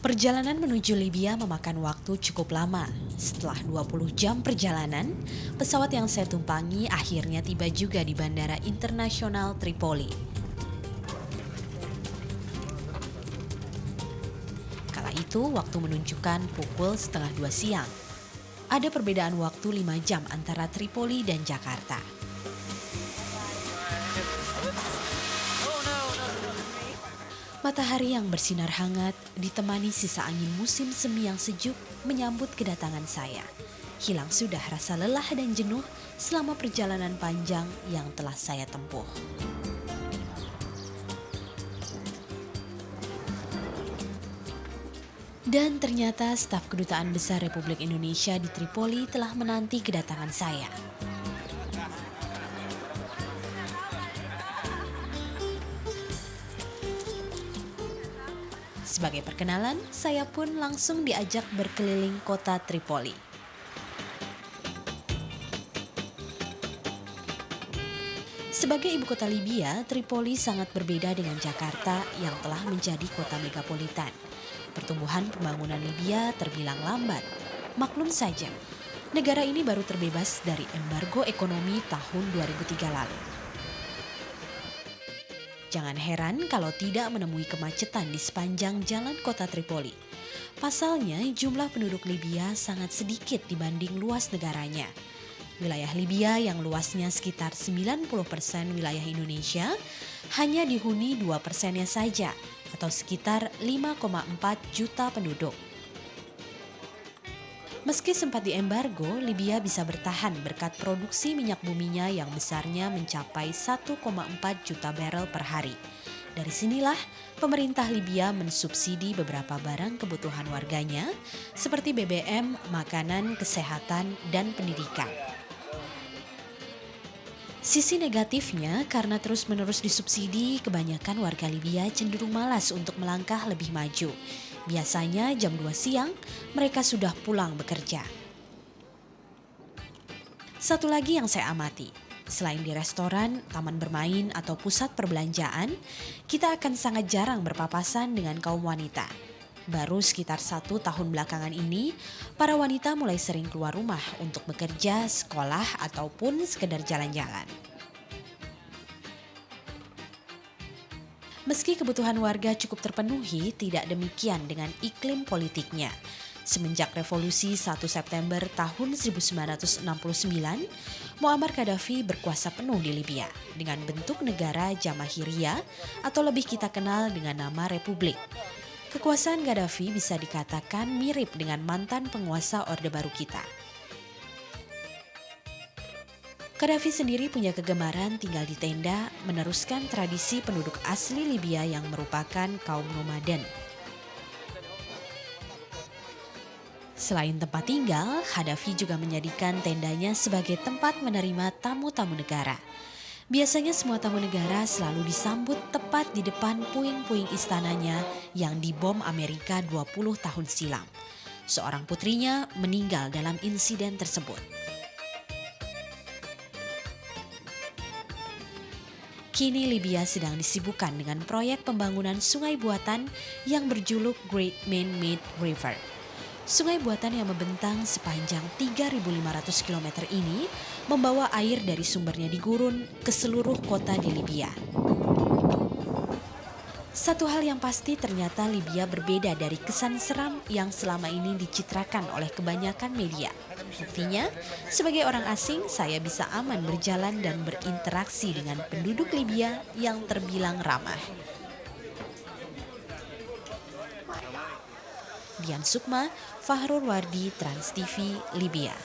Perjalanan menuju Libya memakan waktu cukup lama. Setelah 20 jam perjalanan, pesawat yang saya tumpangi akhirnya tiba juga di Bandara Internasional Tripoli. Kala itu waktu menunjukkan pukul 1:30 siang. Ada perbedaan waktu 5 jam antara Tripoli dan Jakarta. Matahari yang bersinar hangat ditemani sisa angin musim semi yang sejuk menyambut kedatangan saya. Hilang sudah rasa lelah dan jenuh selama perjalanan panjang yang telah saya tempuh. Dan ternyata staf Kedutaan Besar Republik Indonesia di Tripoli telah menanti kedatangan saya. Sebagai perkenalan, saya pun langsung diajak berkeliling kota Tripoli. Sebagai ibu kota Libya, Tripoli sangat berbeda dengan Jakarta yang telah menjadi kota megapolitan. Pertumbuhan pembangunan Libya terbilang lambat. Maklum saja, negara ini baru terbebas dari embargo ekonomi tahun 2003 lalu. Jangan heran kalau tidak menemui kemacetan di sepanjang jalan kota Tripoli. Pasalnya, jumlah penduduk Libya sangat sedikit dibanding luas negaranya. Wilayah Libya yang luasnya sekitar 90% wilayah Indonesia hanya dihuni 2%-nya saja atau sekitar 5,4 juta penduduk. Meski sempat diembargo, Libya bisa bertahan berkat produksi minyak buminya yang besarnya mencapai 1,4 juta barel per hari. Dari sinilah pemerintah Libya mensubsidi beberapa barang kebutuhan warganya seperti BBM, makanan, kesehatan, dan pendidikan. Sisi negatifnya, karena terus-menerus disubsidi, kebanyakan warga Libya cenderung malas untuk melangkah lebih maju. Biasanya jam 2 siang mereka sudah pulang bekerja. Satu lagi yang saya amati, selain di restoran, taman bermain, atau pusat perbelanjaan, kita akan sangat jarang berpapasan dengan kaum wanita. Baru sekitar 1 tahun belakangan ini, para wanita mulai sering keluar rumah untuk bekerja, sekolah, ataupun sekedar jalan-jalan. Meski kebutuhan warga cukup terpenuhi, tidak demikian dengan iklim politiknya. Semenjak revolusi 1 September tahun 1969, Muammar Gaddafi berkuasa penuh di Libya dengan bentuk negara Jamahiriyah atau lebih kita kenal dengan nama Republik. Kekuasaan Gaddafi bisa dikatakan mirip dengan mantan penguasa Orde Baru kita. Gaddafi sendiri punya kegemaran tinggal di tenda, meneruskan tradisi penduduk asli Libya yang merupakan kaum nomaden. Selain tempat tinggal, Gaddafi juga menjadikan tendanya sebagai tempat menerima tamu-tamu negara. Biasanya semua tamu negara selalu disambut tepat di depan puing-puing istananya yang dibom Amerika 20 tahun silam. Seorang putrinya meninggal dalam insiden tersebut. Kini Libya sedang disibukkan dengan proyek pembangunan sungai buatan yang berjuluk Great Man-Made River. Sungai buatan yang membentang sepanjang 3.500 km ini membawa air dari sumbernya di gurun ke seluruh kota di Libya. Satu hal yang pasti, ternyata Libya berbeda dari kesan seram yang selama ini dicitrakan oleh kebanyakan media. Buktinya, sebagai orang asing, saya bisa aman berjalan dan berinteraksi dengan penduduk Libya yang terbilang ramah. Dian Sukma, Fahrul Wardi, Trans TV, Libya.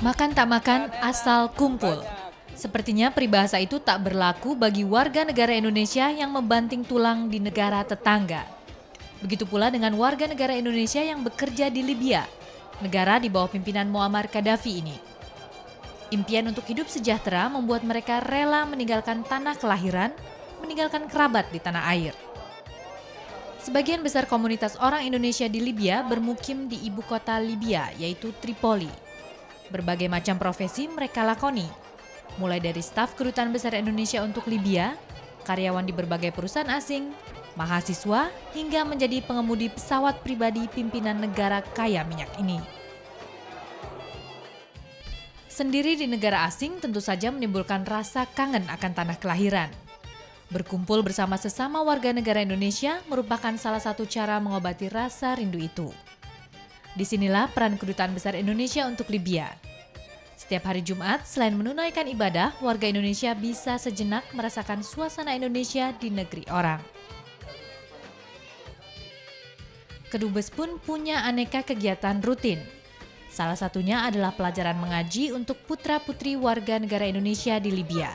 Makan tak makan, asal kumpul. Sepertinya peribahasa itu tak berlaku bagi warga negara Indonesia yang membanting tulang di negara tetangga. Begitu pula dengan warga negara Indonesia yang bekerja di Libya. negara di bawah pimpinan Muammar Gaddafi ini. Impian untuk hidup sejahtera membuat mereka rela meninggalkan tanah kelahiran, meninggalkan kerabat di tanah air. Sebagian besar komunitas orang Indonesia di Libya bermukim di ibu kota Libya, yaitu Tripoli. Berbagai macam profesi mereka lakoni, mulai dari staf Kedutaan Besar Indonesia untuk Libya, karyawan di berbagai perusahaan asing, mahasiswa, hingga menjadi pengemudi pesawat pribadi pimpinan negara kaya minyak ini. Sendiri di negara asing tentu saja menimbulkan rasa kangen akan tanah kelahiran. Berkumpul bersama sesama warga negara Indonesia merupakan salah satu cara mengobati rasa rindu itu. Disinilah peran Kedutaan Besar Indonesia untuk Libya. Setiap hari Jumat, selain menunaikan ibadah, warga Indonesia bisa sejenak merasakan suasana Indonesia di negeri orang. Kedubes pun punya aneka kegiatan rutin. Salah satunya adalah pelajaran mengaji untuk putra-putri warga negara Indonesia di Libya.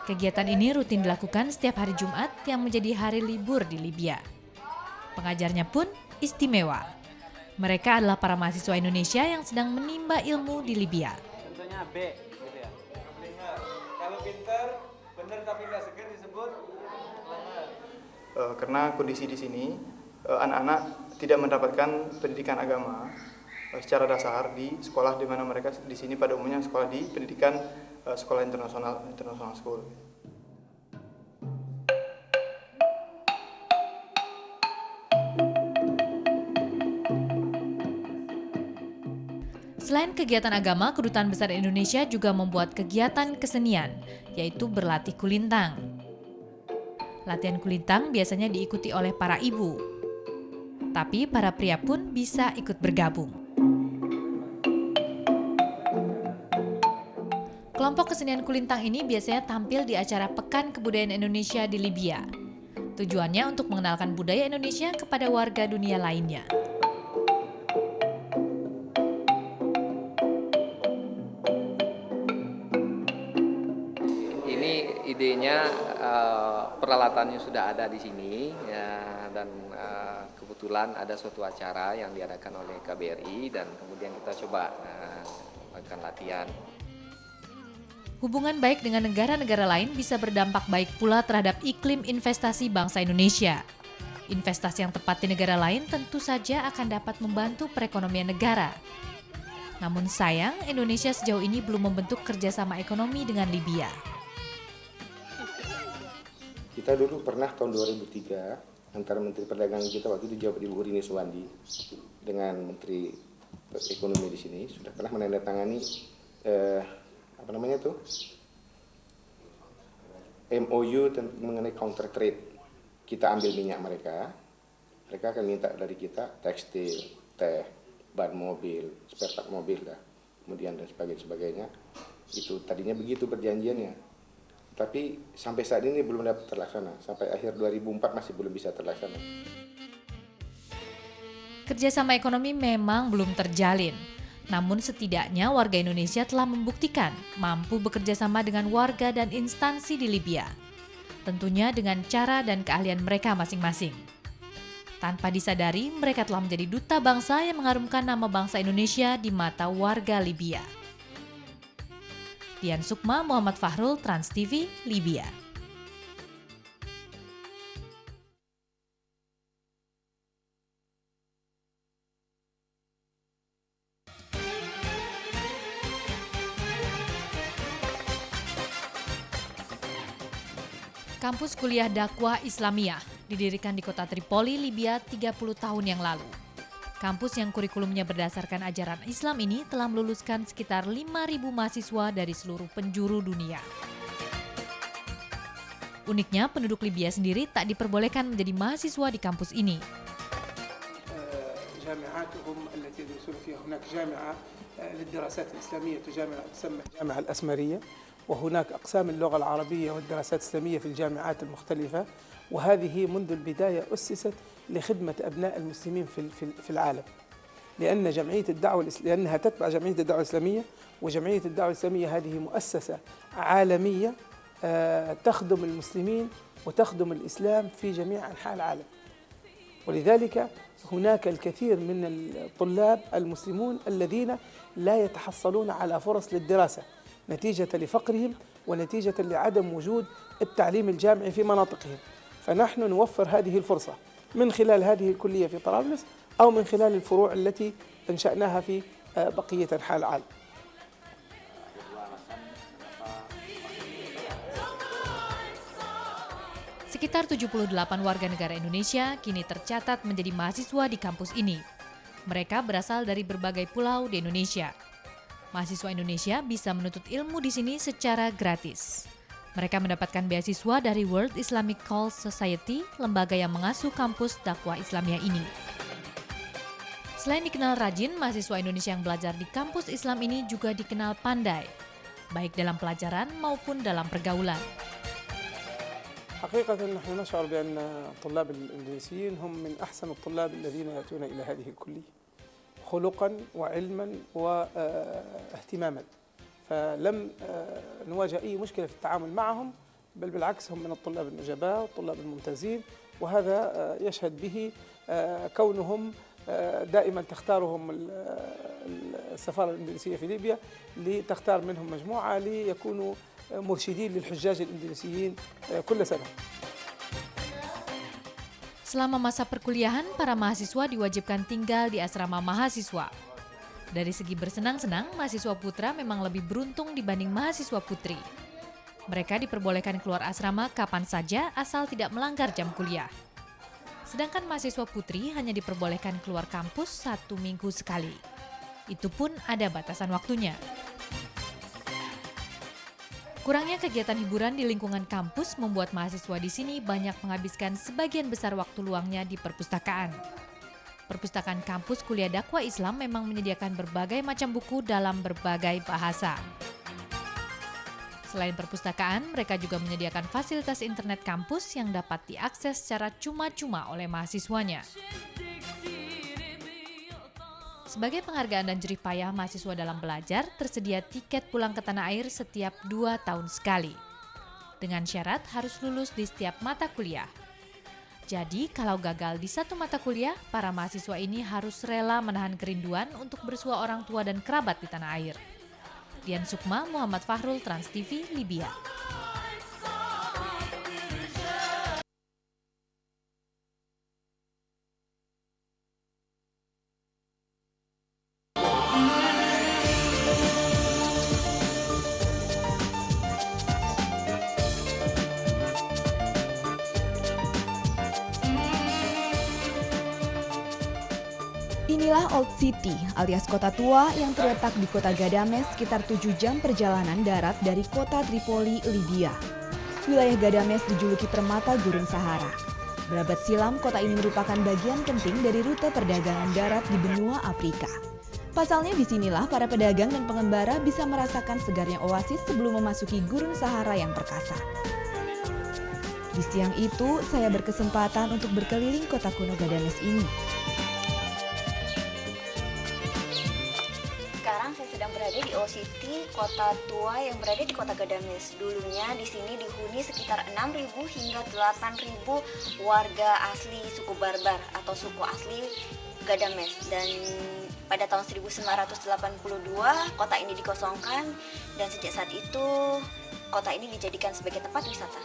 Kegiatan ini rutin dilakukan setiap hari Jumat yang menjadi hari libur di Libya. Pengajarnya pun istimewa. Mereka adalah para mahasiswa Indonesia yang sedang menimba ilmu di Libya. Contohnya B, gitu ya. Kalau pintar, benar tapi nggak seger disebut karena kondisi di sini anak-anak tidak mendapatkan pendidikan agama secara dasar di sekolah di mana mereka di sini pada umumnya sekolah di pendidikan sekolah internasional school. Selain kegiatan agama, Kedutaan Besar Indonesia juga membuat kegiatan kesenian, yaitu berlatih kulintang. Latihan kulintang biasanya diikuti oleh para ibu, tapi para pria pun bisa ikut bergabung. Kelompok kesenian kulintang ini biasanya tampil di acara Pekan Kebudayaan Indonesia di Libya. Tujuannya untuk mengenalkan budaya Indonesia kepada warga dunia lainnya. Idenya peralatannya sudah ada di sini ya, dan kebetulan ada suatu acara yang diadakan oleh KBRI dan kemudian kita coba lakukan latihan. Hubungan baik dengan negara-negara lain bisa berdampak baik pula terhadap iklim investasi bangsa Indonesia. Investasi yang tepat di negara lain tentu saja akan dapat membantu perekonomian negara. Namun sayang, Indonesia sejauh ini belum membentuk kerjasama ekonomi dengan Libya. Kita dulu pernah tahun 2003 antara Menteri Perdagangan kita waktu itu Jawa Ibu Rini Suwandi dengan Menteri Ekonomi di sini sudah pernah menandatangani MOU mengenai counter trade. Kita ambil minyak mereka akan minta dari kita tekstil, teh, ban mobil, spare part mobil lah, kemudian dan sebagainya. Itu tadinya begitu perjanjiannya. Tapi sampai saat ini belum dapat terlaksana. Sampai akhir 2004 masih belum bisa terlaksana. Kerjasama ekonomi memang belum terjalin. Namun setidaknya warga Indonesia telah membuktikan mampu bekerja sama dengan warga dan instansi di Libya. Tentunya dengan cara dan keahlian mereka masing-masing. Tanpa disadari, mereka telah menjadi duta bangsa yang mengharumkan nama bangsa Indonesia di mata warga Libya. Dian Sukma, Muhammad Fahrul, Trans TV, Libya. Kampus Kuliah Dakwah Islamiyah didirikan di kota Tripoli, Libya 30 tahun yang lalu. Kampus yang kurikulumnya berdasarkan ajaran Islam ini telah meluluskan sekitar 5.000 mahasiswa dari seluruh penjuru dunia. Uniknya, penduduk Libya sendiri tak diperbolehkan menjadi mahasiswa di kampus ini. جامعاتهم التي يدرسون فيها هناك جامعة للدراسات الإسلامية تسمى الجامعة الأسمرية وهناك أقسام اللغة العربية والدراسات الإسلامية في الجامعات المختلفة وهذه منذ البداية أسست لخدمة أبناء المسلمين في العالم لأن لأنها تتبع جمعية الدعوة الإسلامية وجمعية الدعوة الإسلامية هذه مؤسسة عالمية تخدم المسلمين وتخدم الإسلام في جميع أنحاء العالم. ولذلك هناك الكثير من الطلاب المسلمون الذين لا يتحصلون على فرص للدراسة نتيجة لفقرهم ونتيجة لعدم وجود التعليم الجامعي في مناطقهم، فنحن نوفر هذه الفرصة من خلال هذه الكلية في طرابلس أو من خلال الفروع التي أنشأناها في بقية أنحاء العالم. Sekitar 78 warga negara Indonesia kini tercatat menjadi mahasiswa di kampus ini. Mereka berasal dari berbagai pulau di Indonesia. Mahasiswa Indonesia bisa menuntut ilmu di sini secara gratis. Mereka mendapatkan beasiswa dari World Islamic Call Society, lembaga yang mengasuh kampus dakwah Islamiyah ini. Selain dikenal rajin, mahasiswa Indonesia yang belajar di kampus Islam ini juga dikenal pandai, baik dalam pelajaran maupun dalam pergaulan. حقيقة نحن نشعر بأن الطلاب الإندونيسيين هم من أحسن الطلاب الذين يأتون إلى هذه الكلية خلقا وعلما واهتماما، فلم نواجه أي مشكلة في التعامل معهم، بل بالعكس هم من الطلاب النجباء والطلاب الممتازين، وهذا يشهد به كونهم دائما تختارهم السفارة الإندونيسية في ليبيا لتختار منهم مجموعة ليكونوا مرشدين للحجاج الإندونيسيين كل سنة. Selama masa perkuliahan, para mahasiswa diwajibkan tinggal di asrama mahasiswa. Dari segi bersenang-senang, mahasiswa putra memang lebih beruntung dibanding mahasiswa putri. Mereka diperbolehkan keluar asrama kapan saja asal tidak melanggar jam kuliah. Sedangkan mahasiswa putri hanya diperbolehkan keluar kampus 1 minggu sekali. Itu pun ada batasan waktunya. Kurangnya kegiatan hiburan di lingkungan kampus membuat mahasiswa di sini banyak menghabiskan sebagian besar waktu luangnya di perpustakaan. Perpustakaan kampus Kuliah Dakwah Islam memang menyediakan berbagai macam buku dalam berbagai bahasa. Selain perpustakaan, mereka juga menyediakan fasilitas internet kampus yang dapat diakses secara cuma-cuma oleh mahasiswanya. Sebagai penghargaan dan jerih payah mahasiswa dalam belajar, tersedia tiket pulang ke tanah air setiap 2 tahun sekali. Dengan syarat harus lulus di setiap mata kuliah. Jadi kalau gagal di satu mata kuliah, para mahasiswa ini harus rela menahan kerinduan untuk bersua orang tua dan kerabat di tanah air. Dian Sukma, Muhammad Fahrul, Trans TV, Libya. Inilah Old City alias kota tua yang terletak di kota Gadames sekitar 7 jam perjalanan darat dari kota Tripoli, Libya. Wilayah Gadames dijuluki permata Gurun Sahara. Berabad silam, kota ini merupakan bagian penting dari rute perdagangan darat di benua Afrika. Pasalnya disinilah para pedagang dan pengembara bisa merasakan segarnya oasis sebelum memasuki Gurun Sahara yang perkasa. Di siang itu, saya berkesempatan untuk berkeliling kota kuno Gadames ini. Berada di Old City, kota tua yang berada di kota Gadames. Dulunya di sini dihuni sekitar 6.000 hingga 8.000 warga asli suku Barbar atau suku asli Gadames. Dan pada tahun 1982 kota ini dikosongkan dan sejak saat itu kota ini dijadikan sebagai tempat wisata.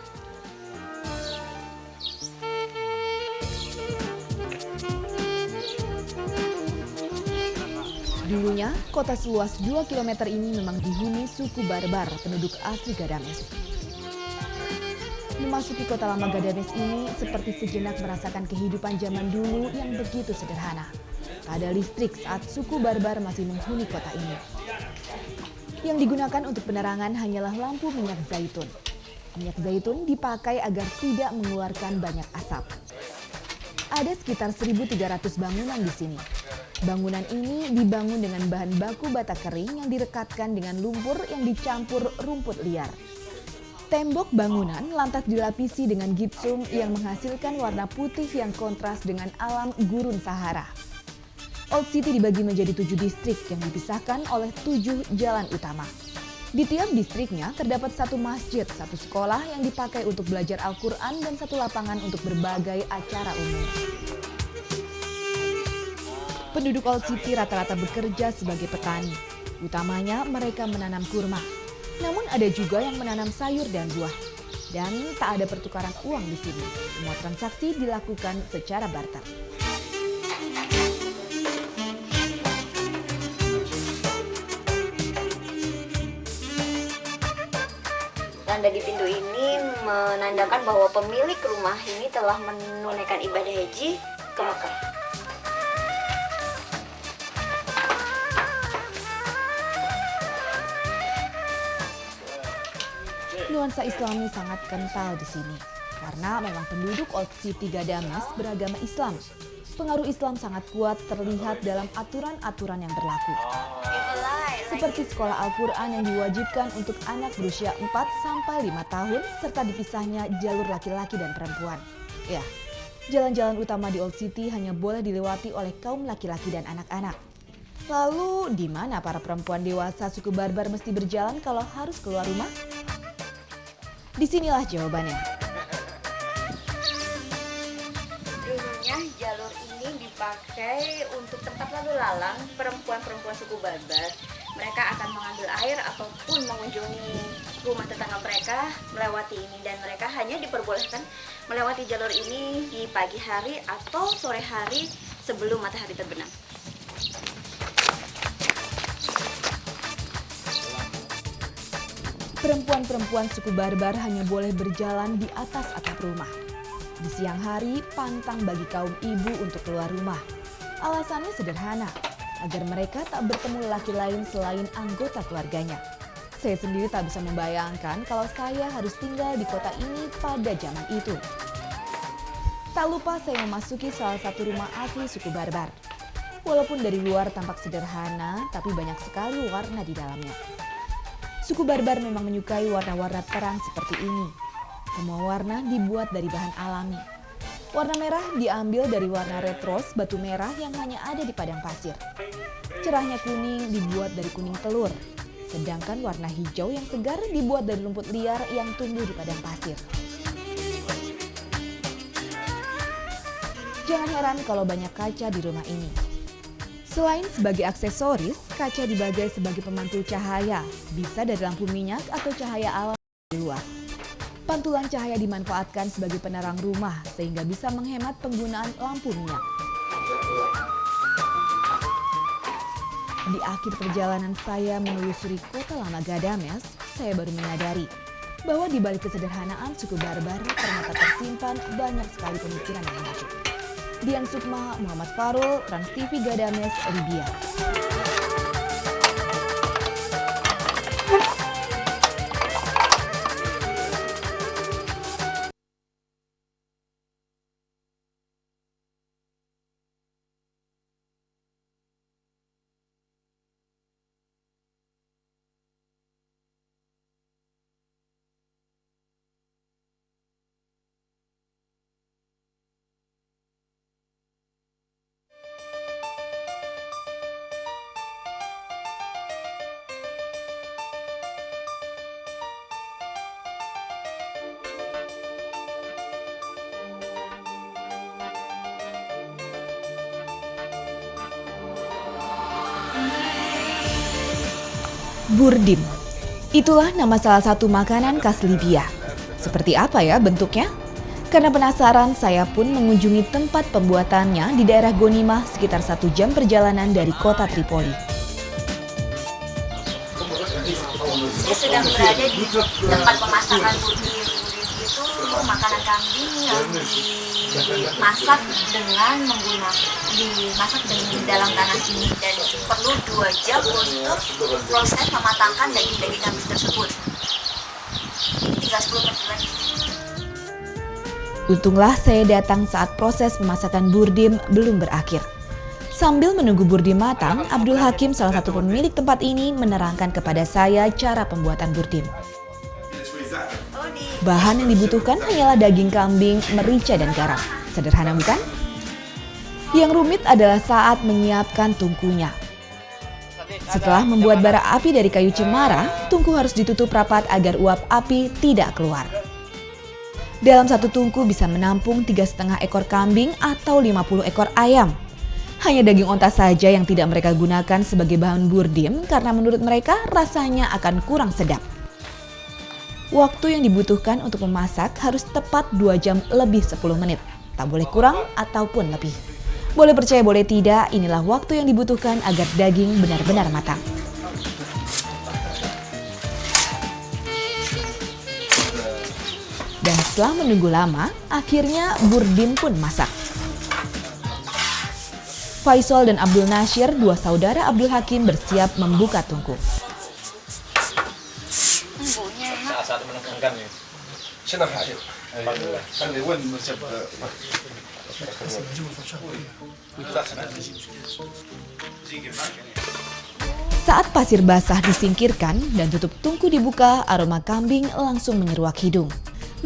Dulunya, kota seluas 2 km ini memang dihuni suku Barbar, penduduk asli Gadames. Memasuki kota lama Gadames ini seperti sejenak merasakan kehidupan zaman dulu yang begitu sederhana. Tak ada listrik saat suku Barbar masih menghuni kota ini. Yang digunakan untuk penerangan hanyalah lampu minyak zaitun. Minyak zaitun dipakai agar tidak mengeluarkan banyak asap. Ada sekitar 1.300 bangunan di sini. Bangunan ini dibangun dengan bahan baku bata kering yang direkatkan dengan lumpur yang dicampur rumput liar. Tembok bangunan lantas dilapisi dengan gipsum yang menghasilkan warna putih yang kontras dengan alam Gurun Sahara. Old City dibagi menjadi 7 distrik yang dipisahkan oleh 7 jalan utama. Di tiap distriknya terdapat satu masjid, satu sekolah yang dipakai untuk belajar Al-Quran dan satu lapangan untuk berbagai acara umum. Penduduk Old City rata-rata bekerja sebagai petani. Utamanya mereka menanam kurma. Namun ada juga yang menanam sayur dan buah. Dan tak ada pertukaran uang di sini. Semua transaksi dilakukan secara barter. Tanda di pintu ini menandakan bahwa pemilik rumah ini telah menunaikan ibadah haji ke Mekah. Nuansa Islami sangat kental di sini karena memang penduduk Old City Ghadames beragama Islam. Pengaruh Islam sangat kuat terlihat dalam aturan-aturan yang berlaku. Seperti sekolah Al-Quran yang diwajibkan untuk anak berusia 4-5 tahun serta dipisahnya jalur laki-laki dan perempuan. Ya, jalan-jalan utama di Old City hanya boleh dilewati oleh kaum laki-laki dan anak-anak. Lalu, di mana para perempuan dewasa suku Barbar mesti berjalan kalau harus keluar rumah? Disinilah jawabannya. Dulunya jalur ini dipakai untuk tempat lalu lalang perempuan-perempuan suku Barbar. Mereka akan mengambil air ataupun mengunjungi rumah tetangga mereka melewati ini, dan mereka hanya diperbolehkan melewati jalur ini di pagi hari atau sore hari sebelum matahari terbenam. Perempuan-perempuan suku Barbar hanya boleh berjalan di atas atap rumah. Di siang hari, pantang bagi kaum ibu untuk keluar rumah. Alasannya sederhana, agar mereka tak bertemu lelaki lain selain anggota keluarganya. Saya sendiri tak bisa membayangkan kalau saya harus tinggal di kota ini pada zaman itu. Tak lupa saya memasuki salah satu rumah asli suku Barbar. Walaupun dari luar tampak sederhana, tapi banyak sekali warna di dalamnya. Suku Barbar memang menyukai warna-warna terang seperti ini. Semua warna dibuat dari bahan alami. Warna merah diambil dari warna red rose batu merah yang hanya ada di padang pasir. Cerahnya kuning dibuat dari kuning telur. Sedangkan warna hijau yang segar dibuat dari rumput liar yang tumbuh di padang pasir. Jangan heran kalau banyak kaca di rumah ini. Selain sebagai aksesoris, kaca dibagai sebagai pemantul cahaya, bisa dari lampu minyak atau cahaya alam di luar. Pantulan cahaya dimanfaatkan sebagai penerang rumah sehingga bisa menghemat penggunaan lampu minyak. Di akhir perjalanan saya menelusuri kota lama Ghadames, saya baru menyadari bahwa di balik kesederhanaan suku Barbar ternyata tersimpan banyak sekali pemikiran yang maju. Dian Sukma, Muhammad Farul, Trans TV Ghadames, Libya. Burdim. Itulah nama salah satu makanan khas Libya. Seperti apa ya bentuknya? Karena penasaran, saya pun mengunjungi tempat pembuatannya di daerah Gonimah sekitar 1 jam perjalanan dari kota Tripoli. Saya sedang berada di tempat pemasakan burdim. Burdim itu makanan kambing yang dimasak dengan dalam tanah ini, dan perlu 2 jam untuk proses mematangkan daging-daging kambing tersebut. Tinggal 10 menit lagi. Untunglah saya datang saat proses pemasakan burdim belum berakhir. Sambil menunggu burdim matang, Abdul Hakim, salah satu pemilik tempat ini, menerangkan kepada saya cara pembuatan burdim. Bahan yang dibutuhkan hanyalah daging kambing, merica, dan garam. Sederhana bukan? Yang rumit adalah saat menyiapkan tungkunya. Setelah membuat bara api dari kayu cemara, tungku harus ditutup rapat agar uap api tidak keluar. Dalam satu tungku bisa menampung 3,5 ekor kambing atau 50 ekor ayam. Hanya daging onta saja yang tidak mereka gunakan sebagai bahan burdim karena menurut mereka rasanya akan kurang sedap. Waktu yang dibutuhkan untuk memasak harus tepat 2 jam lebih 10 menit. Tak boleh kurang ataupun lebih. Boleh percaya boleh tidak, inilah waktu yang dibutuhkan agar daging benar-benar matang. Dan setelah menunggu lama, akhirnya burdim pun masak. Faisal dan Abdul Nasir, dua saudara Abdul Hakim, bersiap membuka tungku. Saat menegangkan ya. Saat pasir basah disingkirkan dan tutup tungku dibuka, aroma kambing langsung menyeruak hidung,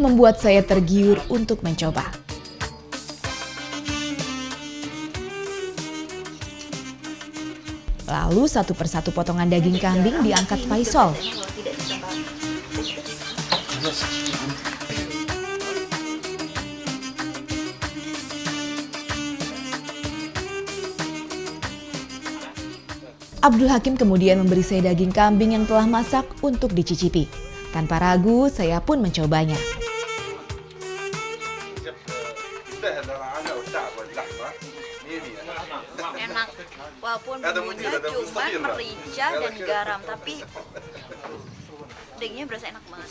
membuat saya tergiur untuk mencoba. Lalu satu persatu potongan daging kambing diangkat Faisal. Abdul Hakim kemudian memberi saya daging kambing yang telah masak untuk dicicipi. Tanpa ragu, saya pun mencobanya. Enak, walaupun bumbunya cuma merica dan garam, tapi dagingnya berasa enak banget.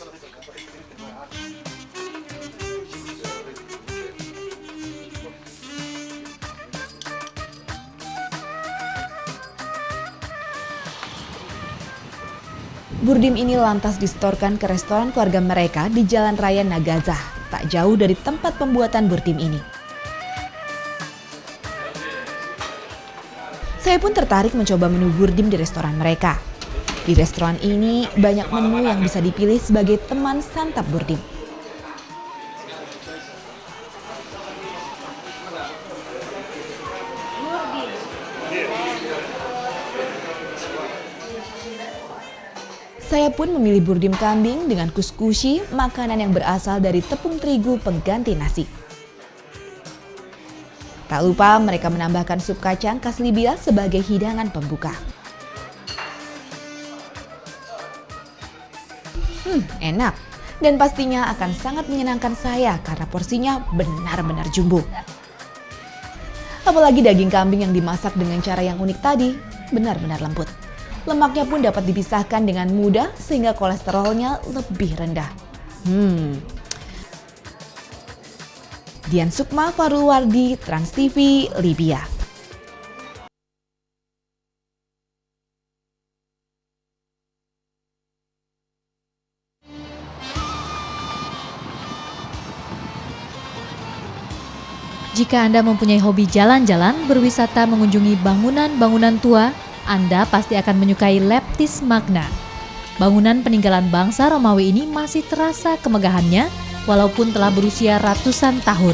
Burdim ini lantas disetorkan ke restoran keluarga mereka di Jalan Raya Nagazah, tak jauh dari tempat pembuatan burdim ini. Saya pun tertarik mencoba menu burdim di restoran mereka. Di restoran ini banyak menu yang bisa dipilih sebagai teman santap burdim. Saya pun memilih burdim kambing dengan kuskushi, makanan yang berasal dari tepung terigu pengganti nasi. Tak lupa mereka menambahkan sup kacang khas Libya sebagai hidangan pembuka. Enak. Dan pastinya akan sangat menyenangkan saya karena porsinya benar-benar jumbo. Apalagi daging kambing yang dimasak dengan cara yang unik tadi, benar-benar lembut. Lemaknya pun dapat dipisahkan dengan mudah sehingga kolesterolnya lebih rendah. Dian Sukma, Farul Wardi, Trans TV, Libya. Jika Anda mempunyai hobi jalan-jalan, berwisata, mengunjungi bangunan-bangunan tua, Anda pasti akan menyukai Leptis Magna. Bangunan peninggalan bangsa Romawi ini masih terasa kemegahannya walaupun telah berusia ratusan tahun.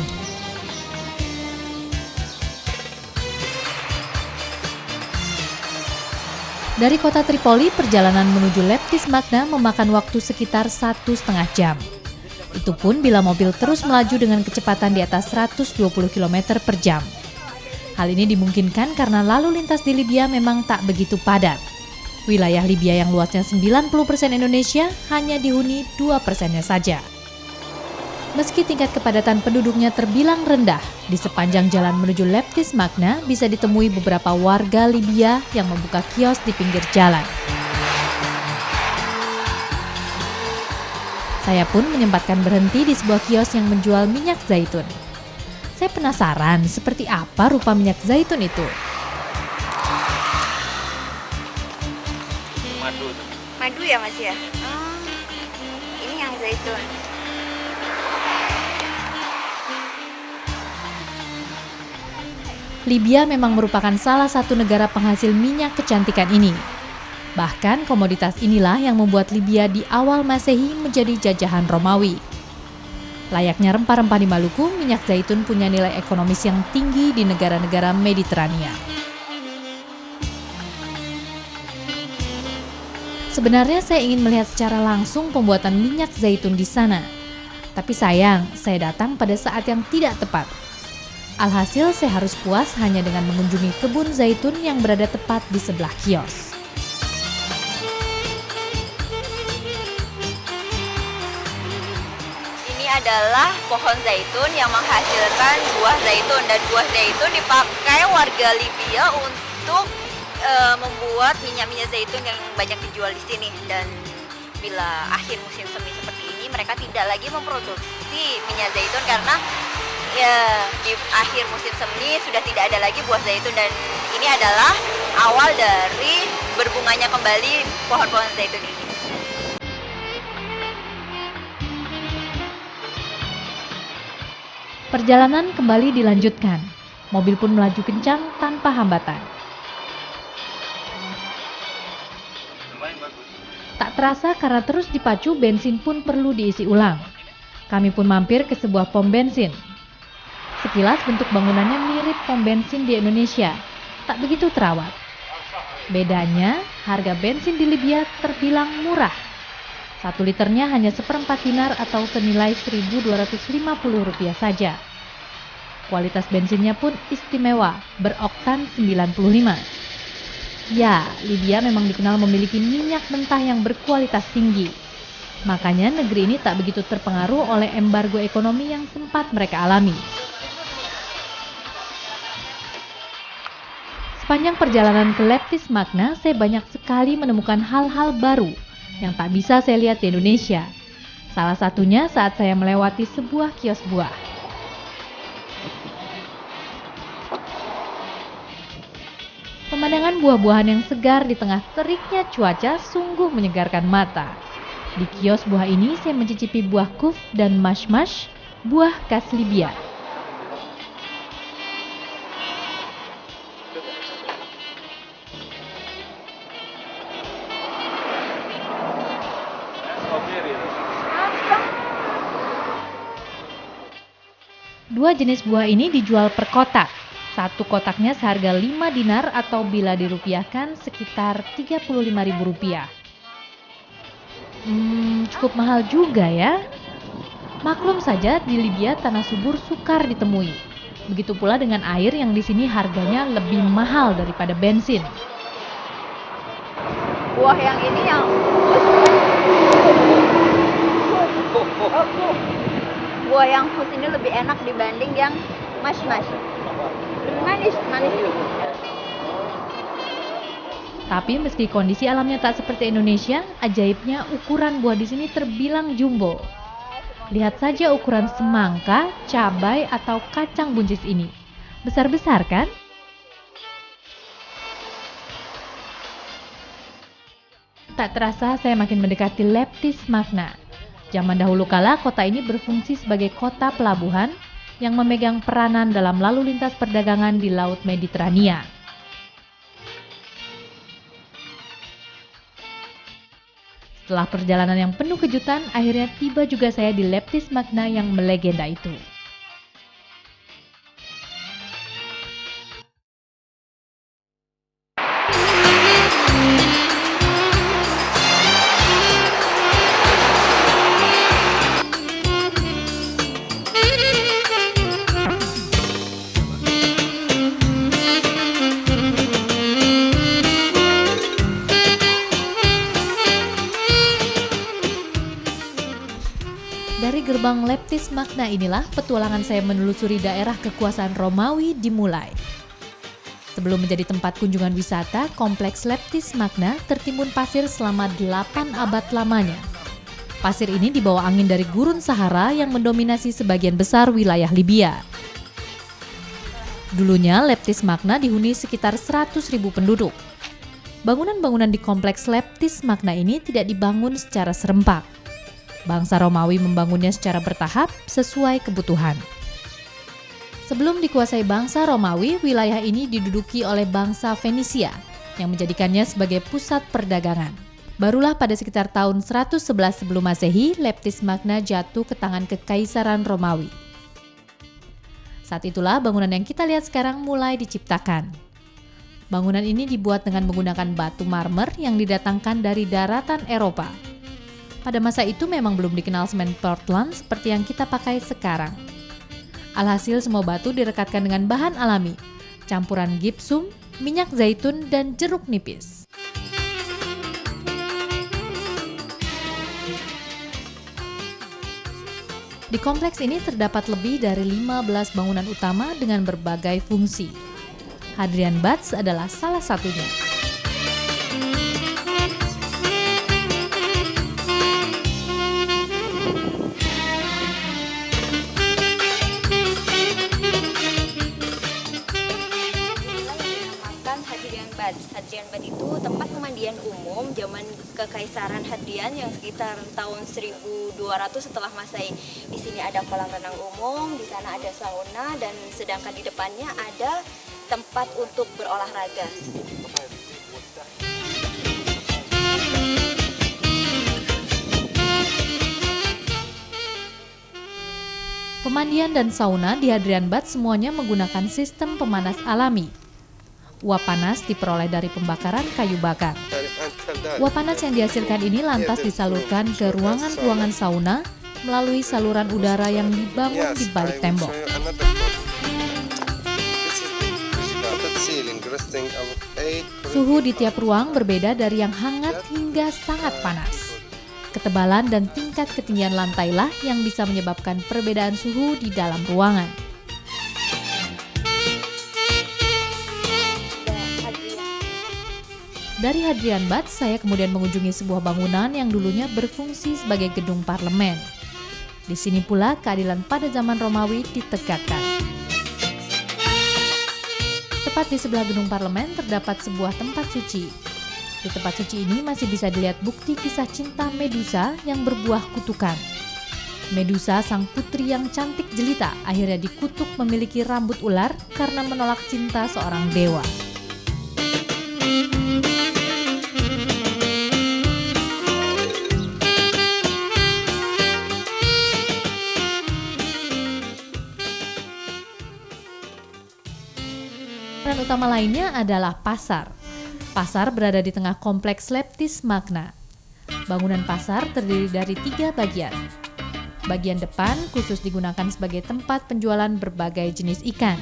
Dari kota Tripoli, perjalanan menuju Leptis Magna memakan waktu sekitar 1,5 jam. Itu pun bila mobil terus melaju dengan kecepatan di atas 120 km per jam. Hal ini dimungkinkan karena lalu lintas di Libya memang tak begitu padat. Wilayah Libya yang luasnya 90% Indonesia hanya dihuni 2%-nya saja. Meski tingkat kepadatan penduduknya terbilang rendah, di sepanjang jalan menuju Leptis Magna bisa ditemui beberapa warga Libya yang membuka kios di pinggir jalan. Saya pun menyempatkan berhenti di sebuah kios yang menjual minyak zaitun. Saya penasaran seperti apa rupa minyak zaitun itu. Madu ya Mas ya? Ini yang zaitun. Libya memang merupakan salah satu negara penghasil minyak kecantikan ini. Bahkan komoditas inilah yang membuat Libya di awal Masehi menjadi jajahan Romawi. Layaknya rempah-rempah di Maluku, minyak zaitun punya nilai ekonomis yang tinggi di negara-negara Mediterania. Sebenarnya saya ingin melihat secara langsung pembuatan minyak zaitun di sana. Tapi sayang, saya datang pada saat yang tidak tepat. Alhasil saya harus puas hanya dengan mengunjungi kebun zaitun yang berada tepat di sebelah kios. Ini adalah pohon zaitun yang menghasilkan buah zaitun, dan buah zaitun dipakai warga Libya untuk membuat minyak-minyak zaitun yang banyak dijual di sini. Dan bila akhir musim semi seperti ini, mereka tidak lagi memproduksi minyak zaitun karena ya di akhir musim semi sudah tidak ada lagi buah zaitun, dan ini adalah awal dari berbunganya kembali pohon-pohon zaitun ini. Perjalanan kembali dilanjutkan. Mobil pun melaju kencang tanpa hambatan. Tak terasa karena terus dipacu, bensin pun perlu diisi ulang. Kami pun mampir ke sebuah pom bensin. Sekilas bentuk bangunannya mirip pom bensin di Indonesia, tak begitu terawat. Bedanya, harga bensin di Libya terbilang murah. 1 liternya hanya 1/4 dinar atau senilai Rp1.250 saja. Kualitas bensinnya pun istimewa, beroktan 95. Ya, Libya memang dikenal memiliki minyak mentah yang berkualitas tinggi. Makanya negeri ini tak begitu terpengaruh oleh embargo ekonomi yang sempat mereka alami. Sepanjang perjalanan ke Leptis Magna, saya banyak sekali menemukan hal-hal baru yang tak bisa saya lihat di Indonesia. Salah satunya saat saya melewati sebuah kios buah. Pemandangan buah-buahan yang segar di tengah teriknya cuaca sungguh menyegarkan mata. Di kios buah ini saya mencicipi buah kuf dan mash-mash, buah khas Libya. Dua jenis buah ini dijual per kotak. Satu kotaknya seharga 5 dinar atau bila dirupiahkan sekitar Rp35.000. Cukup mahal juga ya. Maklum saja di Libya tanah subur sukar ditemui. Begitu pula dengan air yang di sini harganya lebih mahal daripada bensin. Buah yang ini yang buah yang khus ini lebih enak dibanding yang mash-mash. Manis. Tapi meski kondisi alamnya tak seperti Indonesia, ajaibnya ukuran buah di sini terbilang jumbo. Lihat saja ukuran semangka, cabai atau kacang buncis ini. Besar-besar kan? Tak terasa saya makin mendekati Leptis Magna. Zaman dahulu kala kota ini berfungsi sebagai kota pelabuhan yang memegang peranan dalam lalu lintas perdagangan di Laut Mediterania. Setelah perjalanan yang penuh kejutan, akhirnya tiba juga saya di Leptis Magna yang melegenda itu. Dari gerbang Leptis Magna inilah petualangan saya menelusuri daerah kekuasaan Romawi dimulai. Sebelum menjadi tempat kunjungan wisata, kompleks Leptis Magna tertimbun pasir selama 8 abad lamanya. Pasir ini dibawa angin dari gurun Sahara yang mendominasi sebagian besar wilayah Libya. Dulunya Leptis Magna dihuni sekitar 100.000 penduduk. Bangunan-bangunan di kompleks Leptis Magna ini tidak dibangun secara serempak. Bangsa Romawi membangunnya secara bertahap sesuai kebutuhan. Sebelum dikuasai bangsa Romawi, wilayah ini diduduki oleh bangsa Fenisia yang menjadikannya sebagai pusat perdagangan. Barulah pada sekitar tahun 111 sebelum Masehi, Leptis Magna jatuh ke tangan Kekaisaran Romawi. Saat itulah bangunan yang kita lihat sekarang mulai diciptakan. Bangunan ini dibuat dengan menggunakan batu marmer yang didatangkan dari daratan Eropa. Pada masa itu memang belum dikenal semen Portland seperti yang kita pakai sekarang. Alhasil semua batu direkatkan dengan bahan alami, campuran gipsum, minyak zaitun, dan jeruk nipis. Di kompleks ini terdapat lebih dari 15 bangunan utama dengan berbagai fungsi. Hadrian Batz adalah salah satunya. Hadrian Batz itu tempat pemandian umum zaman Kekaisaran Hadrian yang sekitar tahun 1200 setelah Masehi. Di sini ada kolam renang umum, di sana ada sauna, dan sedangkan di depannya ada tempat untuk berolahraga. Pemandian dan sauna di Hadrian Batz semuanya menggunakan sistem pemanas alami. Uap panas diperoleh dari pembakaran kayu bakar. Uap panas yang dihasilkan ini lantas disalurkan ke ruangan-ruangan sauna melalui saluran udara yang dibangun di balik tembok. Suhu di tiap ruang berbeda dari yang hangat hingga sangat panas. Ketebalan dan tingkat ketinggian lantai lah yang bisa menyebabkan perbedaan suhu di dalam ruangan. Dari Hadrian Batz, saya kemudian mengunjungi sebuah bangunan yang dulunya berfungsi sebagai gedung parlemen. Di sini pula keadilan pada zaman Romawi ditegakkan. Tepat di sebelah gedung parlemen terdapat sebuah tempat suci. Di tempat suci ini masih bisa dilihat bukti kisah cinta Medusa yang berbuah kutukan. Medusa, sang putri yang cantik jelita, akhirnya dikutuk memiliki rambut ular karena menolak cinta seorang dewa. Bangunan utama lainnya adalah pasar. Pasar berada di tengah kompleks Leptis Magna. Bangunan pasar terdiri dari 3 bagian. Bagian depan khusus digunakan sebagai tempat penjualan berbagai jenis ikan.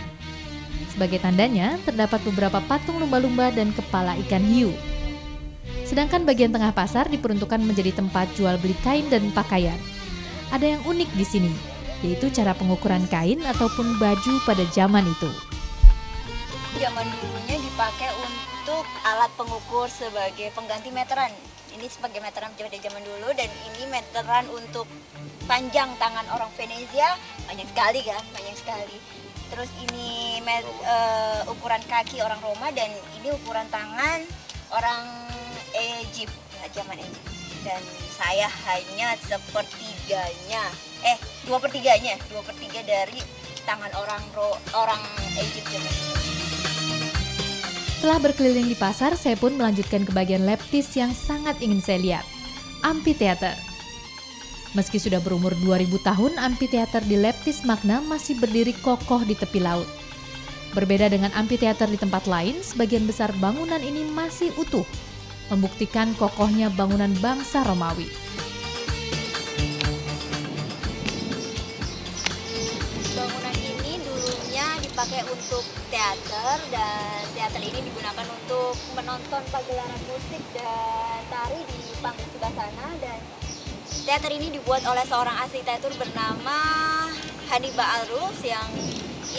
Sebagai tandanya, terdapat beberapa patung lumba-lumba dan kepala ikan hiu. Sedangkan bagian tengah pasar diperuntukkan menjadi tempat jual beli kain dan pakaian. Ada yang unik di sini, yaitu cara pengukuran kain ataupun baju pada zaman itu. Zaman dulunya dipakai untuk alat pengukur sebagai pengganti meteran. Ini sebagai meteran pada zaman dulu, dan ini meteran untuk panjang tangan orang Venezia, banyak sekali kan, banyak sekali. Terus ini ukuran kaki orang Roma, dan ini ukuran tangan orang Egypt, zaman Egypt. Dan saya hanya 2/3 dari tangan orang Egypt zaman itu. Setelah berkeliling di pasar, saya pun melanjutkan ke bagian Leptis yang sangat ingin saya lihat, amphitheater. Meski sudah berumur 2000 tahun, amphitheater di Leptis Magna masih berdiri kokoh di tepi laut. Berbeda dengan amphitheater di tempat lain, sebagian besar bangunan ini masih utuh, membuktikan kokohnya bangunan bangsa Romawi. Bangunan ini dulunya dipakai untuk teater, dan teater ini digunakan untuk menonton pagelaran musik dan tari di panggung sebelah sana. Dan teater ini dibuat oleh seorang arsitektur bernama Hannibal Rus yang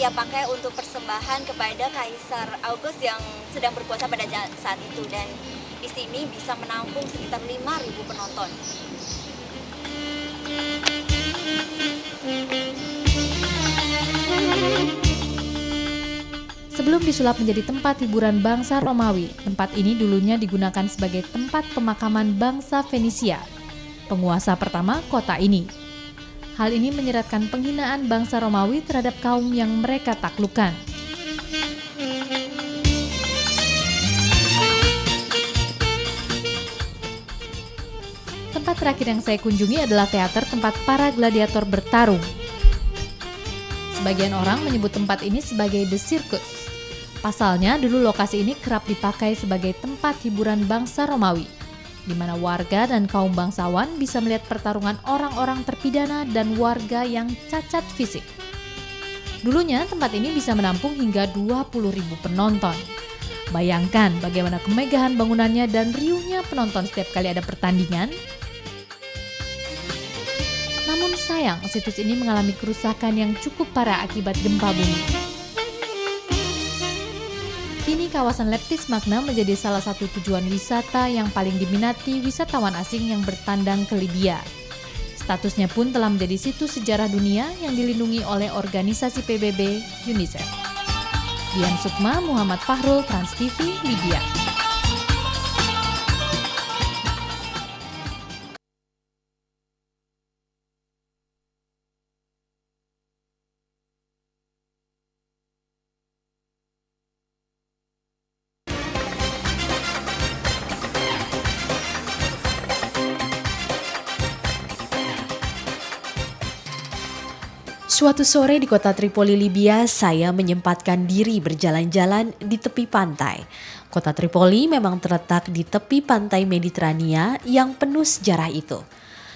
ia pakai untuk persembahan kepada Kaisar August yang sedang berkuasa pada saat itu, dan di sini bisa menampung sekitar 5.000 penonton. Sebelum disulap menjadi tempat hiburan bangsa Romawi, tempat ini dulunya digunakan sebagai tempat pemakaman bangsa Fenisia, penguasa pertama kota ini. Hal ini menyeratkan penghinaan bangsa Romawi terhadap kaum yang mereka taklukkan. Tempat terakhir yang saya kunjungi adalah teater tempat para gladiator bertarung. Sebagian orang menyebut tempat ini sebagai The Circus. Pasalnya, dulu lokasi ini kerap dipakai sebagai tempat hiburan bangsa Romawi, di mana warga dan kaum bangsawan bisa melihat pertarungan orang-orang terpidana dan warga yang cacat fisik. Dulunya tempat ini bisa menampung hingga 20.000 penonton. Bayangkan bagaimana kemegahan bangunannya dan riuhnya penonton setiap kali ada pertandingan. Namun sayang, situs ini mengalami kerusakan yang cukup parah akibat gempa bumi. Kini kawasan Leptis Magna menjadi salah satu tujuan wisata yang paling diminati wisatawan asing yang bertandang ke Libya. Statusnya pun telah menjadi situs sejarah dunia yang dilindungi oleh organisasi PBB UNICEF. Dian Sukma, Muhammad Fahrul, Trans TV, Libya. Suatu sore di kota Tripoli, Libya, saya menyempatkan diri berjalan-jalan di tepi pantai. Kota Tripoli memang terletak di tepi pantai Mediterania yang penuh sejarah itu.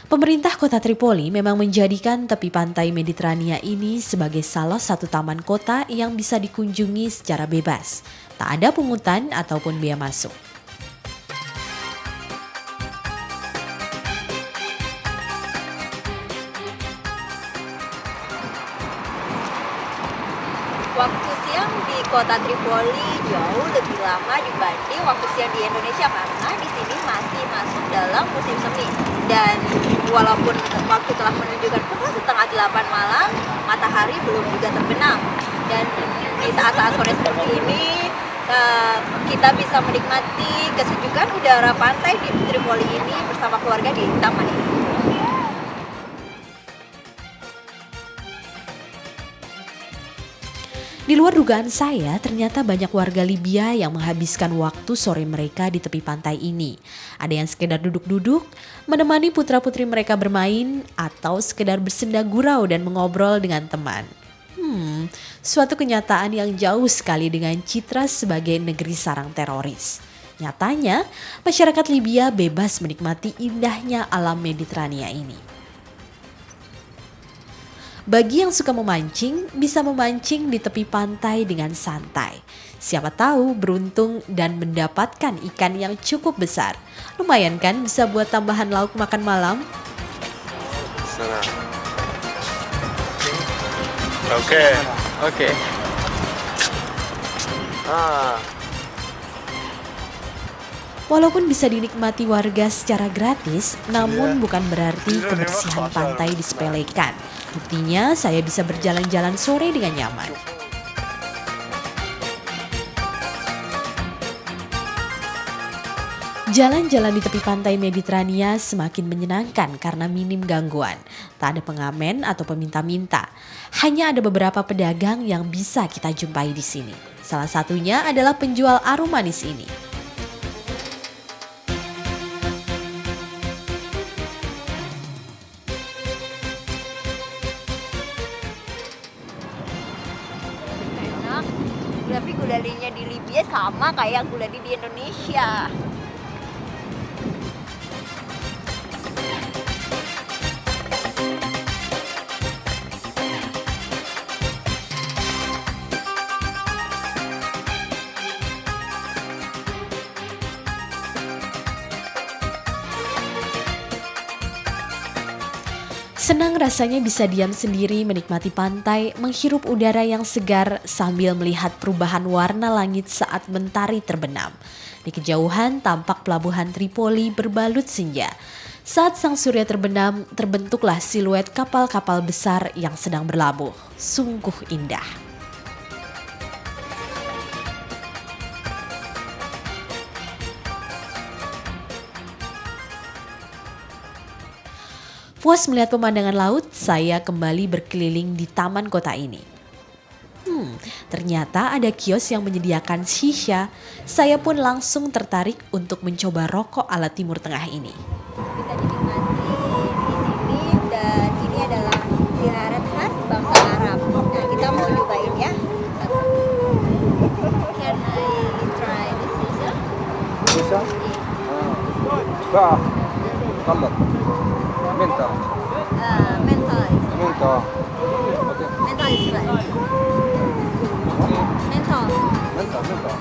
Pemerintah kota Tripoli memang menjadikan tepi pantai Mediterania ini sebagai salah satu taman kota yang bisa dikunjungi secara bebas. Tak ada pungutan ataupun biaya masuk. Waktu siang di kota Tripoli jauh lebih lama dibanding waktu siang di Indonesia karena di sini masih masuk dalam musim semi. Dan walaupun waktu telah menunjukkan pukul 7:30 malam, matahari belum juga terbenam. Dan di saat-saat sore seperti ini kita bisa menikmati kesejukan udara pantai di Tripoli ini bersama keluarga di taman ini. Di luar dugaan saya, ternyata banyak warga Libya yang menghabiskan waktu sore mereka di tepi pantai ini. Ada yang sekedar duduk-duduk, menemani putra-putri mereka bermain, atau sekedar bersenda gurau dan mengobrol dengan teman. Suatu kenyataan yang jauh sekali dengan citra sebagai negeri sarang teroris. Nyatanya, masyarakat Libya bebas menikmati indahnya alam Mediterania ini. Bagi yang suka memancing, bisa memancing di tepi pantai dengan santai. Siapa tahu beruntung dan mendapatkan ikan yang cukup besar. Lumayan kan bisa buat tambahan lauk makan malam? Oke. Walaupun bisa dinikmati warga secara gratis, namun bukan berarti kebersihan pantai disepelekan. Buktinya saya bisa berjalan-jalan sore dengan nyaman. Jalan-jalan di tepi pantai Mediterania semakin menyenangkan karena minim gangguan. Tak ada pengamen atau peminta-minta. Hanya ada beberapa pedagang yang bisa kita jumpai di sini. Salah satunya adalah penjual arum manis ini. Tapi gulalinya di Libya sama kayak gulali di Indonesia. Senang rasanya bisa diam sendiri menikmati pantai, menghirup udara yang segar sambil melihat perubahan warna langit saat mentari terbenam. Di kejauhan tampak pelabuhan Tripoli berbalut senja. Saat sang surya terbenam, terbentuklah siluet kapal-kapal besar yang sedang berlabuh. Sungguh indah. Puas melihat pemandangan laut, saya kembali berkeliling di taman kota ini. Ternyata ada kios yang menyediakan shisha. Saya pun langsung tertarik untuk mencoba rokok ala Timur Tengah ini. Bisa dinikmati di sini dan ini adalah sigaret khas bangsa Arab. Nah, kita mau nyobain ya. Ini bisa? Bah, tambah. Mental. Mental. Mental. Oke. Mental is right. Mental. Mental, mental.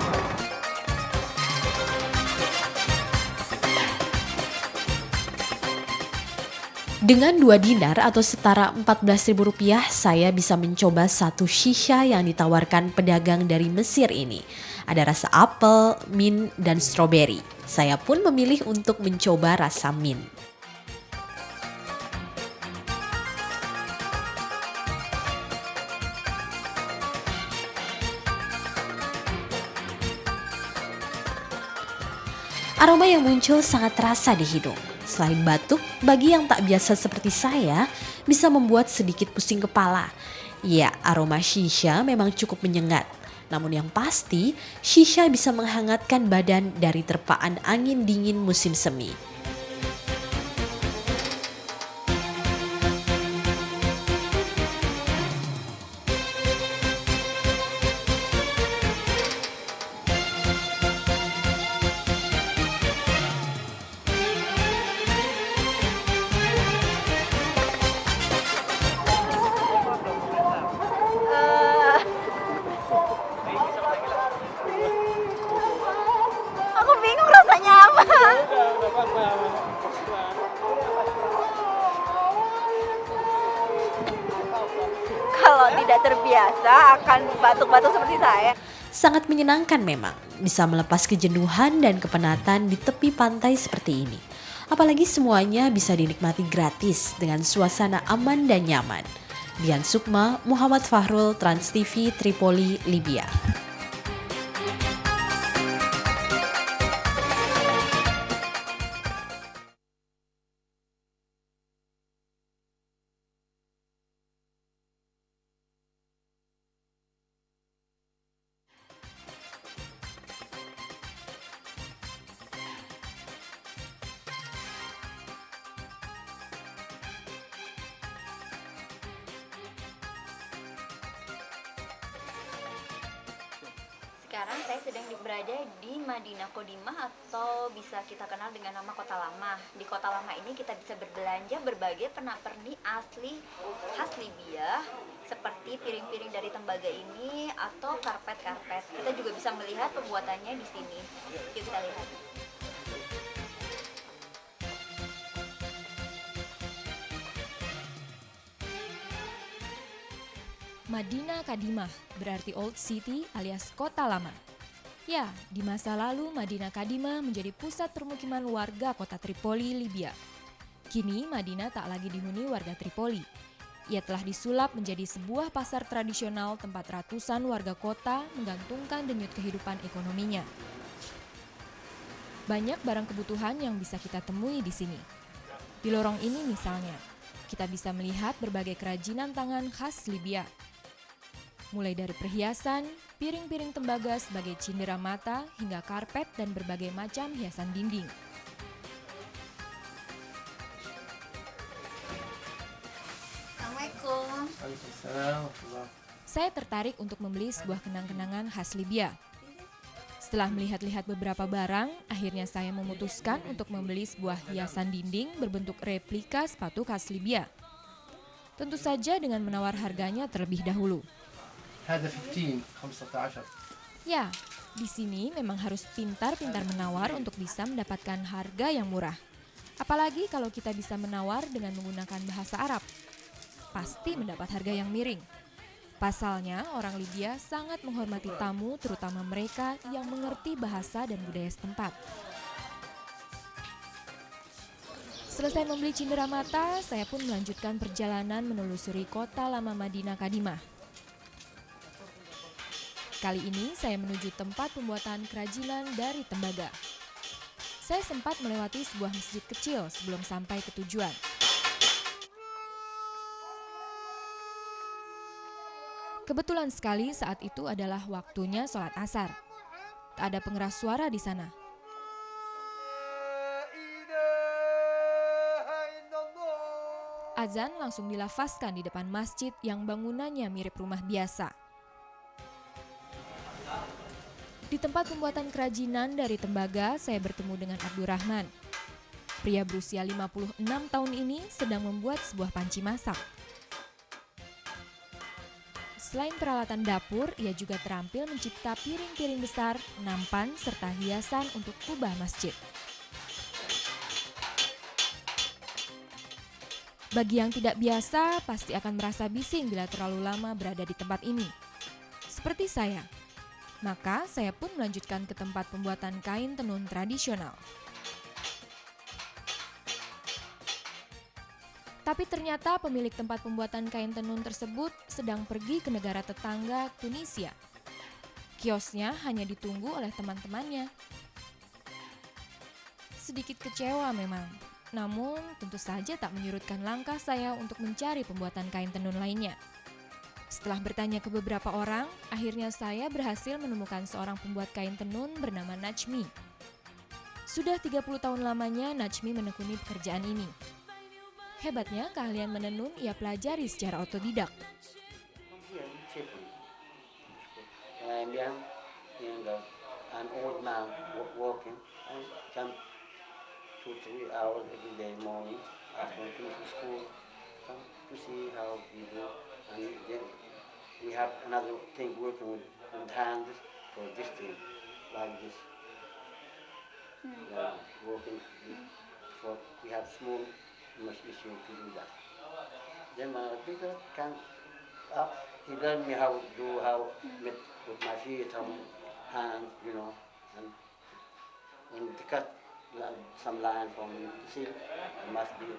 Dengan 2 dinar atau setara Rp14.000, saya bisa mencoba satu shisha yang ditawarkan pedagang dari Mesir ini. Ada rasa apel, mint, dan stroberi. Saya pun memilih untuk mencoba rasa mint. Aroma yang muncul sangat terasa di hidung. Selain batuk, bagi yang tak biasa seperti saya, bisa membuat sedikit pusing kepala. Ya, aroma shisha memang cukup menyengat. Namun yang pasti, shisha bisa menghangatkan badan dari terpaan angin dingin musim semi. Aku bingung rasanya apa. Kalau tidak terbiasa akan batuk-batuk seperti saya. Sangat menyenangkan memang, bisa melepas kejenuhan dan kepenatan di tepi pantai seperti ini. Apalagi semuanya bisa dinikmati gratis dengan suasana aman dan nyaman. Dian Sukma, Muhammad Fahrul, Trans TV, Tripoli, Libya. Sekarang saya sedang berada di Madinah Qadimah atau bisa kita kenal dengan nama Kota Lama. Di Kota Lama ini kita bisa berbelanja berbagai pernak-pernik asli khas Libya seperti piring-piring dari tembaga ini atau karpet-karpet. Kita juga bisa melihat pembuatannya di sini. Yuk kita lihat. Madinah Qadimah berarti Old City alias Kota Lama. Ya, di masa lalu Madinah Qadimah menjadi pusat permukiman warga kota Tripoli, Libya. Kini Madinah tak lagi dihuni warga Tripoli. Ia telah disulap menjadi sebuah pasar tradisional tempat ratusan warga kota menggantungkan denyut kehidupan ekonominya. Banyak barang kebutuhan yang bisa kita temui di sini. Di lorong ini misalnya, kita bisa melihat berbagai kerajinan tangan khas Libya. Mulai dari perhiasan, piring-piring tembaga sebagai cindera mata, hingga karpet dan berbagai macam hiasan dinding. Assalamualaikum. Saya tertarik untuk membeli sebuah kenang-kenangan khas Libya. Setelah melihat-lihat beberapa barang, akhirnya saya memutuskan untuk membeli sebuah hiasan dinding berbentuk replika sepatu khas Libya. Tentu saja dengan menawar harganya terlebih dahulu. Ya, di sini memang harus pintar-pintar menawar untuk bisa mendapatkan harga yang murah. Apalagi kalau kita bisa menawar dengan menggunakan bahasa Arab. Pasti mendapat harga yang miring. Pasalnya, orang Libya sangat menghormati tamu, terutama mereka yang mengerti bahasa dan budaya setempat. Selesai membeli cindera mata, saya pun melanjutkan perjalanan menelusuri Kota Lama Madinah Qadimah. Kali ini saya menuju tempat pembuatan kerajinan dari tembaga. Saya sempat melewati sebuah masjid kecil sebelum sampai ke tujuan. Kebetulan sekali saat itu adalah waktunya sholat asar. Tak ada pengeras suara di sana. Azan langsung dilafazkan di depan masjid yang bangunannya mirip rumah biasa. Di tempat pembuatan kerajinan dari tembaga, saya bertemu dengan Abdurrahman. Pria berusia 56 tahun ini sedang membuat sebuah panci masak. Selain peralatan dapur, ia juga terampil mencipta piring-piring besar, nampan, serta hiasan untuk kubah masjid. Bagi yang tidak biasa, pasti akan merasa bising bila terlalu lama berada di tempat ini. Seperti saya. Maka saya pun melanjutkan ke tempat pembuatan kain tenun tradisional. Tapi ternyata pemilik tempat pembuatan kain tenun tersebut sedang pergi ke negara tetangga Tunisia. Kiosnya hanya ditunggu oleh teman-temannya. Sedikit kecewa memang, namun tentu saja tak menyurutkan langkah saya untuk mencari pembuatan kain tenun lainnya. Setelah bertanya ke beberapa orang, akhirnya saya berhasil menemukan seorang pembuat kain tenun bernama Najmi. Sudah 30 tahun lamanya Najmi menekuni pekerjaan ini. Hebatnya, keahlian menenun ia pelajari secara otodidak. I'm old now, working. I jump 2-3 hours every day morning after I finish school. Come to see how we do. And then we have another thing working with hands for this thing, like this. Working for, we have small machine to do that. Then my bigger can up. He learned me how to do with my feet, hands, you know, and when to cut some line from the silk, it must be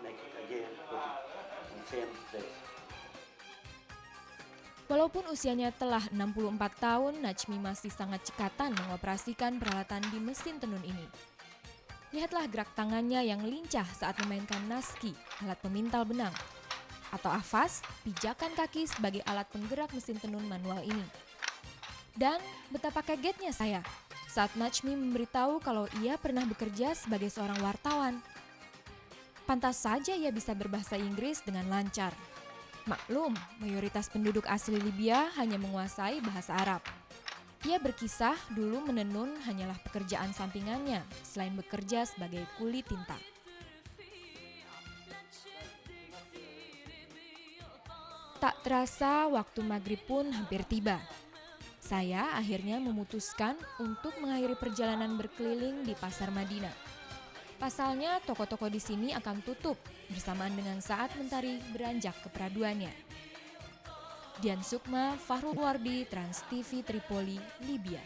make it again, put it in the same place. Walaupun usianya telah 64 tahun, Najmi masih sangat cekatan mengoperasikan peralatan di mesin tenun ini. Lihatlah gerak tangannya yang lincah saat memainkan naski, alat pemintal benang, atau afas, pijakan kaki sebagai alat penggerak mesin tenun manual ini. Dan betapa kagetnya saya saat Najmi memberitahu kalau ia pernah bekerja sebagai seorang wartawan. Pantas saja ia bisa berbahasa Inggris dengan lancar. Maklum, mayoritas penduduk asli Libya hanya menguasai bahasa Arab. Ia berkisah dulu menenun hanyalah pekerjaan sampingannya selain bekerja sebagai kuli tinta. Tak terasa waktu maghrib pun hampir tiba. Saya akhirnya memutuskan untuk mengakhiri perjalanan berkeliling di Pasar Madinah. Pasalnya, toko-toko di sini akan tutup bersamaan dengan saat mentari beranjak ke peraduannya. Dian Sukma, Fahrul Wardi, Trans TV Tripoli, Libya.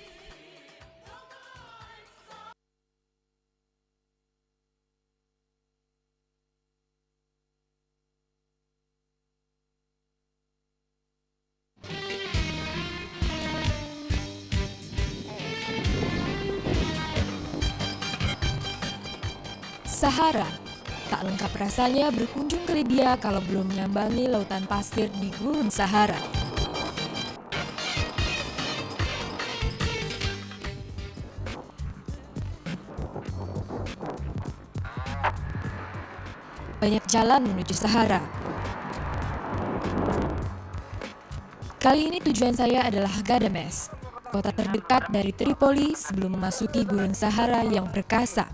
Sahara. Tak lengkap rasanya berkunjung ke Libya kalau belum menyambangi lautan pasir di Gurun Sahara. Banyak jalan menuju Sahara. Kali ini tujuan saya adalah Gadames, kota terdekat dari Tripoli sebelum memasuki Gurun Sahara yang perkasa.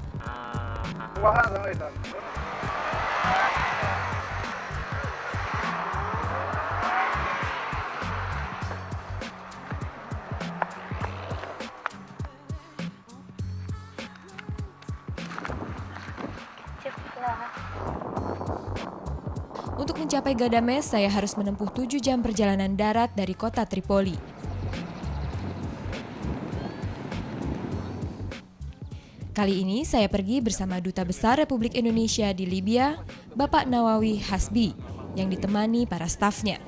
Untuk mencapai Gadames, saya harus menempuh 7 jam perjalanan darat dari kota Tripoli. Kali ini saya pergi bersama Duta Besar Republik Indonesia di Libya, Bapak Nawawi Hasbi, yang ditemani para stafnya.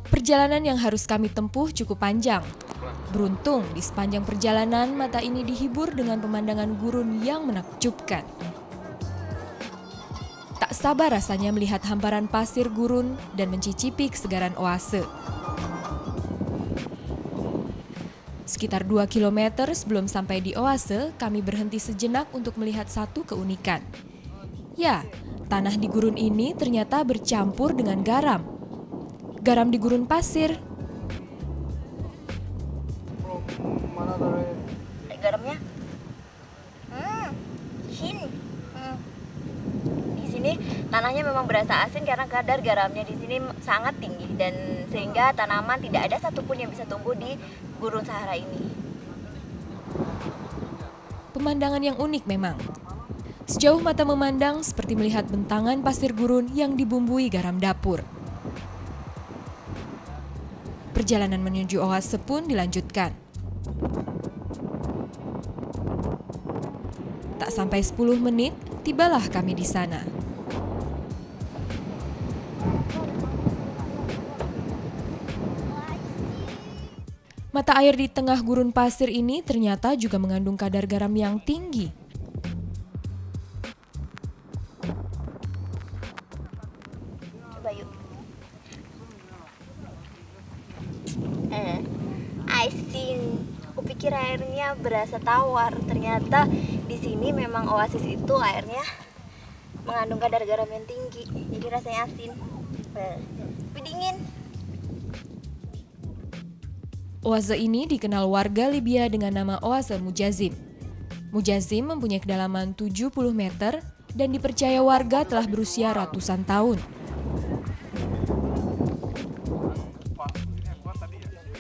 Perjalanan yang harus kami tempuh cukup panjang. Beruntung di sepanjang perjalanan mata ini dihibur dengan pemandangan gurun yang menakjubkan. Tak sabar rasanya melihat hamparan pasir gurun dan mencicipi kesegaran oase. Sekitar 2 km sebelum sampai di oase, kami berhenti sejenak untuk melihat satu keunikan. Ya, tanah di gurun ini ternyata bercampur dengan garam. garam di gurun pasir. Garamnya di sini tanahnya memang berasa asin karena kadar garamnya di sini sangat tinggi, dan sehingga tanaman tidak ada satupun yang bisa tumbuh di gurun Sahara ini. Pemandangan yang unik memang. Sejauh mata memandang seperti melihat bentangan pasir gurun yang dibumbui garam dapur. Perjalanan menuju oase pun dilanjutkan. Tak sampai 10 menit, tibalah kami di sana. Mata air di tengah gurun pasir ini ternyata juga mengandung kadar garam yang tinggi. Coba yuk. Asin. Aku pikir airnya berasa tawar. Ternyata di sini memang oasis itu airnya mengandung kadar garam yang tinggi. Jadi rasanya asin. Tapi dingin. Oase ini dikenal warga Libya dengan nama Oase Mujazim. Mujazim mempunyai kedalaman 70 meter dan dipercaya warga telah berusia ratusan tahun.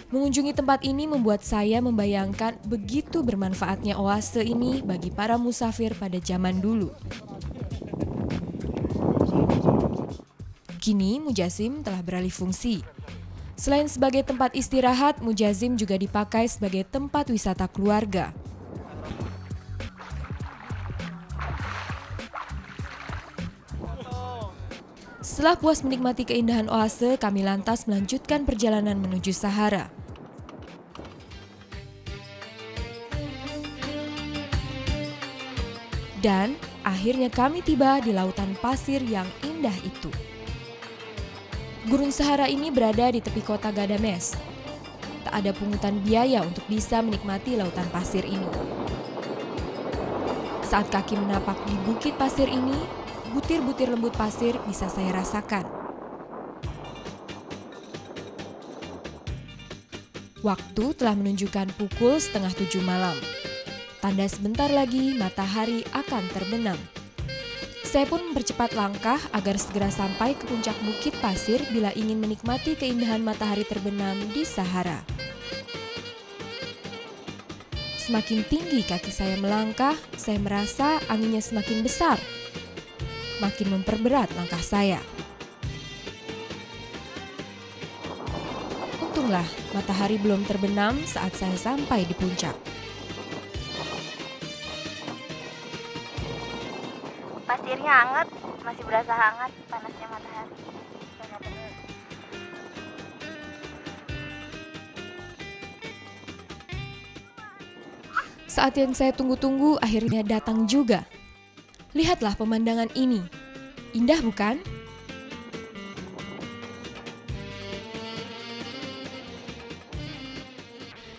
Mengunjungi tempat ini membuat saya membayangkan begitu bermanfaatnya oase ini bagi para musafir pada zaman dulu. Kini Mujazim telah beralih fungsi. Selain sebagai tempat istirahat, Mujazim juga dipakai sebagai tempat wisata keluarga. Setelah puas menikmati keindahan oase, kami lantas melanjutkan perjalanan menuju Sahara. Dan akhirnya kami tiba di lautan pasir yang indah itu. Gurun Sahara ini berada di tepi kota Gadames. Tak ada pungutan biaya untuk bisa menikmati lautan pasir ini. Saat kaki menapak di bukit pasir ini, butir-butir lembut pasir bisa saya rasakan. Waktu telah menunjukkan pukul 6:30 malam. Tanda sebentar lagi matahari akan terbenam. Saya pun mempercepat langkah agar segera sampai ke puncak bukit pasir bila ingin menikmati keindahan matahari terbenam di Sahara. Semakin tinggi kaki saya melangkah, saya merasa anginnya semakin besar. Makin memperberat langkah saya. Untunglah matahari belum terbenam saat saya sampai di puncak. Pasirnya hangat, masih berasa hangat panasnya matahari. Saat yang saya tunggu-tunggu akhirnya datang juga. Lihatlah pemandangan ini. Indah bukan?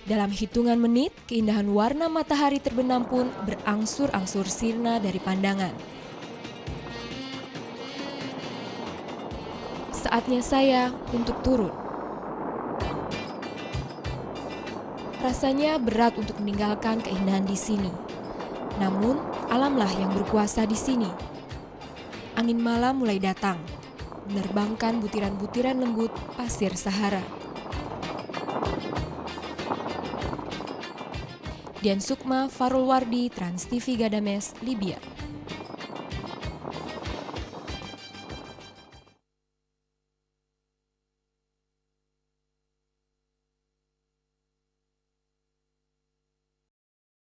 Dalam hitungan menit, keindahan warna matahari terbenam pun berangsur-angsur sirna dari pandangan. Saatnya saya untuk turun. Rasanya berat untuk meninggalkan keindahan di sini. Namun, alamlah yang berkuasa di sini. Angin malam mulai datang, menerbangkan butiran-butiran lembut pasir Sahara. Dian Sukma, Farul Wardi, Trans TV Gadames, Libya.